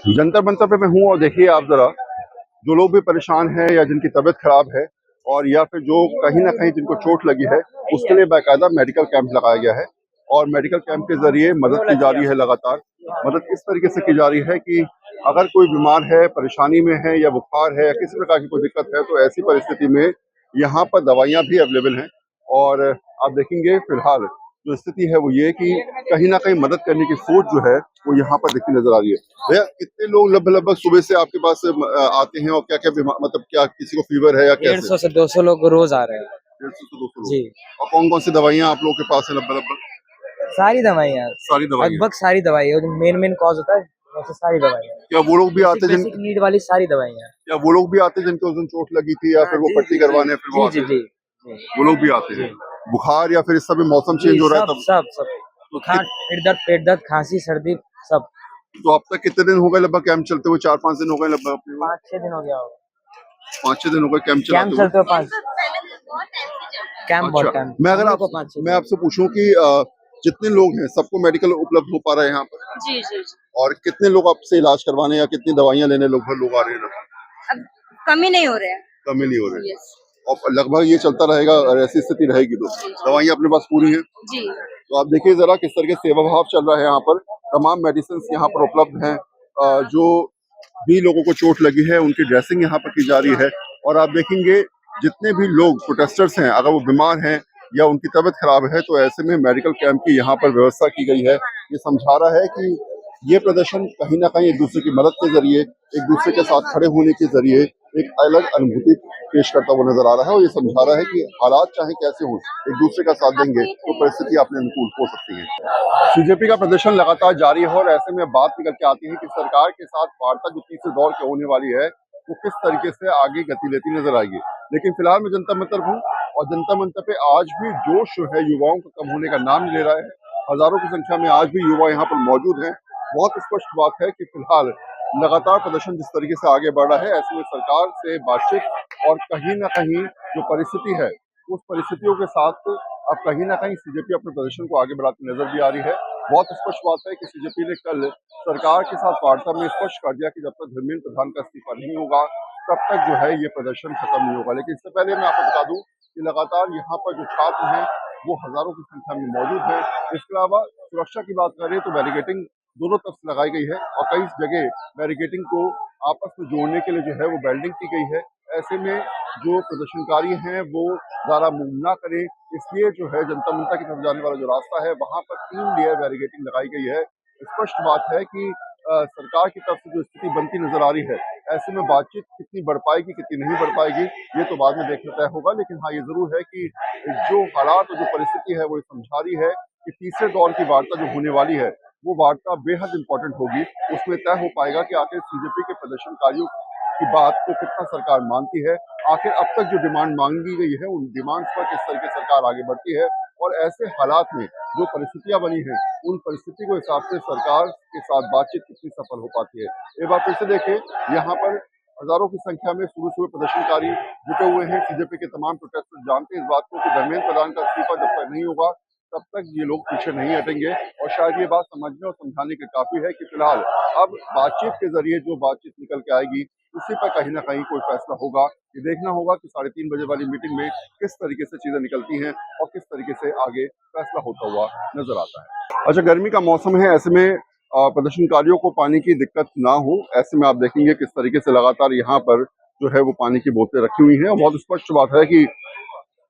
जंतर मंतर पे मैं हूँ और देखिए आप जरा, जो लोग भी परेशान हैं या जिनकी तबीयत खराब है और या फिर जो कहीं ना कहीं जिनको चोट लगी है, उसके लिए बाकायदा मेडिकल कैंप लगाया गया है। और मेडिकल कैंप के जरिए मदद की जा रही है। लगातार मदद इस तरीके से की जा रही है कि अगर कोई बीमार है, परेशानी में है या बुखार है या किसी प्रकार की कोई दिक्कत है, तो ऐसी परिस्थिति में यहाँ पर दवाइयाँ भी अवेलेबल हैं। और आप देखेंगे फिलहाल जो स्थिति है वो ये कि कहीं ना कहीं मदद करने की सोच जो है वो यहाँ पर दिखती नजर आ रही है। भैया, कितने लोग लगभग सुबह से आपके पास आते हैं और क्या क्या मतलब क्या किसी को फीवर है या कैसे? 150 से 200 लोग रोज आ रहे हैं 150 से 200 जी। लोग। और कौन कौन सी दवाइयाँ आप लोगों के पास है? लगभग सारी दवाइयाँ, सारी दवाइयाँ। लगभग सारी दवाइयाँ जो मेन कॉज होता है वैसे सारी दवाइयाँ। क्या वो लोग भी आते जिन बेसिक नीड वाली सारी दवाइयाँ। क्या वो लोग भी आते जिनको उस दिन चोट लगी थी या फिर वो पट्टी करवाने फिर वो जी आते जी हैं? जी वो लोग भी आते हैं। बुखार या फिर इस समय मौसम चेंज हो रहा है सब तब? सब सब बुखार, पेट दर्द, खांसी, सर्दी सब। तो अब तक कितने दिन हो गए लगभग कैंप चलते हुए? 4-5 दिन हो गए लगभग अपने? 5-6 दिन हो गया होगा। 5-6 दिन हो गए कैंप कैंप चलाते हुए। चलते हुए 5 कैंप बहुत अच्छा, टाइम मैं हम अगर लोग को आप 5-6 मैं दिन। आपसे पूछूं कि जितने लोग हैं सबको मेडिकल उपलब्ध हो पा रहा है यहाँ पर? जी जी जी। और कितने लोग आपसे इलाज करवाने या कितनी दवाइयाँ लेने लोग आ रहे हैं लगभग? अब कमी नहीं हो रहा है। कमी नहीं हो रही है। यस। और लगभग ये चलता रहेगा और ऐसी स्थिति रहेगी तो दवाइयाँ अपने पास पूरी हैं? जी। तो आप देखिए जरा किस तरह के सेवा भाव चल रहा है यहाँ पर। तमाम मेडिसिन यहाँ पर उपलब्ध हैं। जो भी लोगों को चोट लगी है उनकी ड्रेसिंग यहाँ पर की जा रही है। और आप देखेंगे जितने भी लोग प्रोटेस्टर्स हैं, अगर वो बीमार हैं या उनकी तबीयत खराब है, तो ऐसे में मेडिकल कैंप की यहाँ पर व्यवस्था की गई है। ये समझा रहा है कि ये प्रदर्शन कहीं ना कहीं एक दूसरे की मदद के जरिए, एक दूसरे के साथ खड़े होने के जरिए एक अलग अनुभूति पेश करता हुआ नजर आ रहा है। और ये समझा रहा है कि हालात चाहे कैसे हों, एक दूसरे का साथ देंगे तो परिस्थिति अपने अनुकूल हो सकती है। बीजेपी का प्रदर्शन लगातार जारी है और ऐसे में बात निकल के आती है कि सरकार के साथ वार्ता जो तीसरे दौर की होने वाली है वो किस तरीके से आगे गति लेती नजर आएगी। लेकिन फिलहाल मैं जनता मंतर हूँ और जनता मंतर पे आज भी जोश जो है युवाओं का कम होने का नाम नहीं ले रहा है। हजारों की संख्या में आज भी युवा यहाँ पर मौजूद हैं। बहुत स्पष्ट बात है कि फिलहाल लगातार प्रदर्शन जिस तरीके से आगे बढ़ रहा है, ऐसे में सरकार से बातचीत और कहीं ना कहीं जो परिस्थिति है उस परिस्थितियों के साथ अब कहीं ना कहीं सीजेपी अपने प्रदर्शन को आगे बढ़ाती नजर भी आ रही है। बहुत स्पष्ट बात है कि सीजेपी ने कल सरकार के साथ वार्ता में स्पष्ट कर दिया कि जब तक धर्मेंद्र प्रधान का इस्तीफा नहीं होगा तब तक जो है ये प्रदर्शन खत्म नहीं होगा। लेकिन इससे पहले मैं आपको बता दूं कि लगातार यहाँ पर जो छात्र हैं वो हजारों की संख्या में मौजूद है। इसके अलावा सुरक्षा की बात करें तो बैरिकेटिंग दोनों तरफ से लगाई गई है और कई जगह बैरिकेटिंग को आपस में जोड़ने के लिए जो है वो वेल्डिंग की गई है। ऐसे में जो प्रदर्शनकारी हैं वो ज्यादा मूव ना करें, इसलिए जो है जनता मंतर की तरफ जाने वाला जो रास्ता है वहां पर 3 लेयर बैरिकेटिंग लगाई गई है। स्पष्ट बात है कि सरकार की तरफ से जो स्थिति बनती नजर आ रही है, ऐसे में बातचीत कितनी बढ़ पाएगी कितनी नहीं बढ़ पाएगी ये तो बाद में देखना तय होगा। लेकिन हाँ, ये जरूर है कि जो हालात और जो परिस्थिति है वो समझा रही है कि तीसरे दौर की वार्ता जो होने वाली है वो वार्ता बेहद इंपॉर्टेंट होगी। उसमें तय हो पाएगा कि आखिर सीजेपी के प्रदर्शनकारियों की बात को कितना सरकार मानती है, आखिर अब तक जो डिमांड मांगी गई है उन डिमांड्स पर किस तरह की सरकार आगे बढ़ती है और ऐसे हालात में जो परिस्थितियां बनी हैं उन परिस्थिति के हिसाब से सरकार के साथ बातचीत कितनी सफल हो पाती है। एक बार फिर से देखिए, यहाँ पर हजारों की संख्या में सुबह सुबह प्रदर्शनकारी जुटे हुए हैं। सीजेपी के तमाम प्रोटेस्टर जानते हैं इस बात को कि धर्मेंद्र प्रधान का इस्तीफा जब तक नहीं होगा तब तक ये लोग पीछे नहीं हटेंगे। और शायद ये बात समझने और समझाने के काफी है कि फिलहाल अब बातचीत के जरिए जो बातचीत निकल के आएगी उसी पर कहीं ना कहीं कोई फैसला होगा। ये देखना होगा कि 3:30 बजे वाली मीटिंग में किस तरीके से चीजें निकलती हैं और किस तरीके से आगे फैसला होता हुआ नजर आता है। अच्छा, गर्मी का मौसम है, ऐसे में प्रदर्शनकारियों को पानी की दिक्कत ना हो, ऐसे में आप देखेंगे किस तरीके से लगातार यहाँ पर जो है वो पानी की बोतलें रखी हुई हैं। और बहुत स्पष्ट बात है कि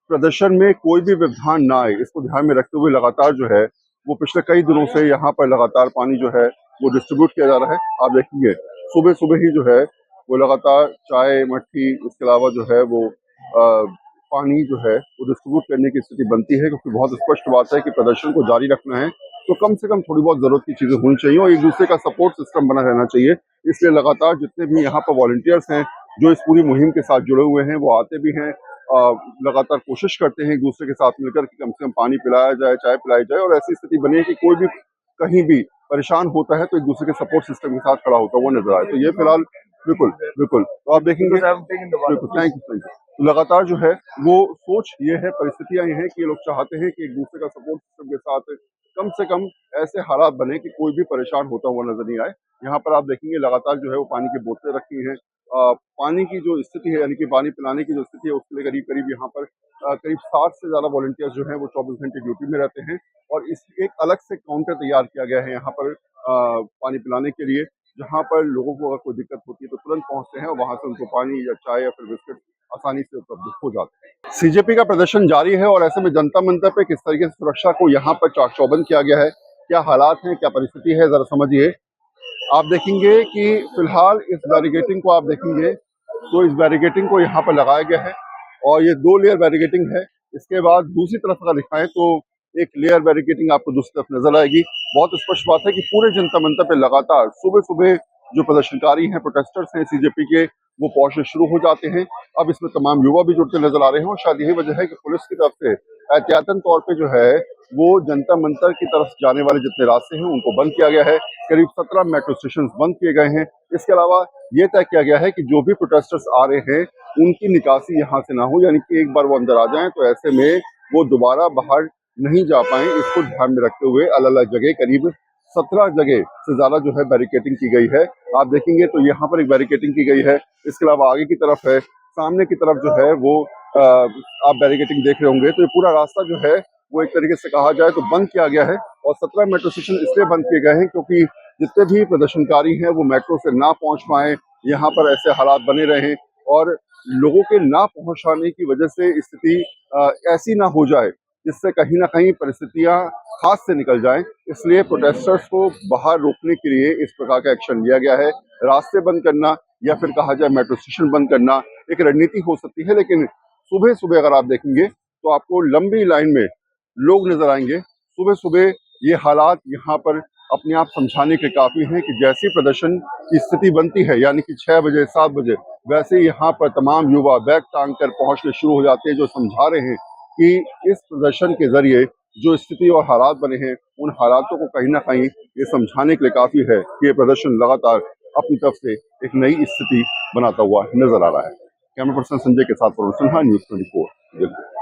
प्रदर्शन में कोई भी व्यवधान ना आए, इसको ध्यान में रखते हुए लगातार जो है वो पिछले कई दिनों से यहाँ पर लगातार पानी जो है वो डिस्ट्रीब्यूट किया जा रहा है। आप देखेंगे सुबह सुबह ही जो है वो लगातार चाय, मट्ठी, इसके अलावा जो है वो पानी जो है वो डिस्ट्रीब्यूट करने की स्थिति बनती है, क्योंकि बहुत स्पष्ट बात है कि प्रदर्शन को जारी रखना है तो कम से कम थोड़ी बहुत जरूरत की चीजें होनी चाहिए और एक दूसरे का सपोर्ट सिस्टम बना रहना चाहिए। इसलिए लगातार जितने भी यहाँ पर वॉलंटियर्स हैं जो इस पूरी मुहिम के साथ जुड़े हुए हैं वो आते भी हैं, लगातार कोशिश करते हैं एक दूसरे के साथ मिलकर कि कम से कम पानी पिलाया जाए, चाय पिलाई जाए और ऐसी स्थिति बने कि कोई भी कहीं भी परेशान होता है तो एक दूसरे के सपोर्ट सिस्टम के साथ खड़ा होता हुआ नजर आए। तो ये फिलहाल बिल्कुल बिल्कुल तो आप देखेंगे। बिल्कुल, थैंक यू। लगातार जो है वो सोच ये है, परिस्थितियां ये हैं कि ये लोग चाहते हैं कि एक दूसरे का सपोर्ट सिस्टम के साथ कम से कम ऐसे हालात बने कि कोई भी परेशान होता हुआ नजर नहीं आए। यहाँ पर आप देखेंगे लगातार जो है वो पानी की बोतलें रखी हैं। पानी की जो स्थिति है, यानी कि पानी पिलाने की जो स्थिति है, उसके लिए करीब करीब यहाँ पर करीब 60 से ज्यादा वॉलंटियर्स जो हैं वो 24 घंटे ड्यूटी में रहते हैं। और इस एक अलग से काउंटर तैयार किया गया है यहाँ पर पानी पिलाने के लिए, जहाँ पर लोगों को अगर कोई दिक्कत होती है तो तुरंत पहुंचते हैं और वहां से उनको पानी या चाय या फिर बिस्किट आसानी से उपलब्ध हो जाते हैं। सीजेपी का प्रदर्शन जारी है और ऐसे में जनता मंतर पे किस तरीके से सुरक्षा को यहाँ पर चाक चौबंद किया गया है, क्या हालात हैं, क्या परिस्थिति है, जरा समझिए। आप देखेंगे कि फिलहाल इस बैरिकेटिंग को आप देखेंगे तो इस बैरिकेटिंग को यहाँ पर लगाया गया है और ये 2 लेयर बैरिकेटिंग है। इसके बाद दूसरी तरफ अगर दिखाएं तो एक लेयर बैरिकेटिंग आपको दूसरी तरफ नजर आएगी। बहुत स्पष्ट बात है कि पूरे जनता मंतर पे लगातार सुबह सुबह जो प्रदर्शनकारी हैं, प्रोटेस्टर्स हैं सीजेपी के, वो पहुंचने शुरू हो जाते हैं। अब इसमें तमाम युवा भी जुड़ते नजर आ रहे हैं और शायद यही वजह है कि पुलिस की तरफ से एहतियातन तौर पे जो है वो जनता मंतर की तरफ जाने वाले जितने रास्ते हैं उनको बंद किया गया है। करीब 17 मेट्रो स्टेशन बंद किए गए हैं। इसके अलावा ये तय किया गया है कि जो भी प्रोटेस्टर्स आ रहे हैं उनकी निकासी यहाँ से ना हो, यानी कि एक बार वो अंदर आ जाएं तो ऐसे में वो दोबारा बाहर नहीं जा पाए। इसको ध्यान में रखते हुए अलग अलग जगह करीब 17 जगह से ज्यादा जो है बैरिकेटिंग की गई है। आप देखेंगे तो यहाँ पर एक बैरिकेटिंग की गई है। इसके अलावा आगे की तरफ है, सामने की तरफ जो है वो आप बैरिकेटिंग देख रहे होंगे। तो ये पूरा रास्ता जो है वो एक तरीके से कहा जाए तो बंद किया गया है। और 17 मेट्रो स्टेशन इसलिए बंद किए गए हैं क्योंकि जितने भी प्रदर्शनकारी हैं वो मेट्रो से ना पहुंच पाए, यहाँ पर ऐसे हालात बने रहे और लोगों के ना पहुंचाने की वजह से स्थिति ऐसी ना हो जाए जिससे कहीं ना कहीं परिस्थितियां हाथ से निकल जाएं। इसलिए प्रोटेस्टर्स को बाहर रोकने के लिए इस प्रकार का एक्शन लिया गया है। रास्ते बंद करना या फिर कहा जाए मेट्रो स्टेशन बंद करना एक रणनीति हो सकती है, लेकिन सुबह सुबह अगर आप देखेंगे तो आपको लंबी लाइन में लोग नजर आएंगे। सुबह सुबह ये हालात यहाँ पर अपने आप समझाने के काफी हैं कि जैसी प्रदर्शन की स्थिति बनती है, यानी कि 6 बजे 7 बजे, वैसे यहाँ पर तमाम युवा बैग टांग कर पहुंचने शुरू हो जाते हैं, जो समझा रहे हैं कि इस प्रदर्शन के जरिए जो स्थिति और हालात बने हैं उन हालातों को कहीं ना कहीं ये समझाने के लिए काफी है कि ये प्रदर्शन लगातार अपनी तरफ से एक नई स्थिति बनाता हुआ नजर आ रहा है। कैमरा पर्सन संजय के साथ वरुण सिन्हा, न्यूज़ 24 दिल्ली।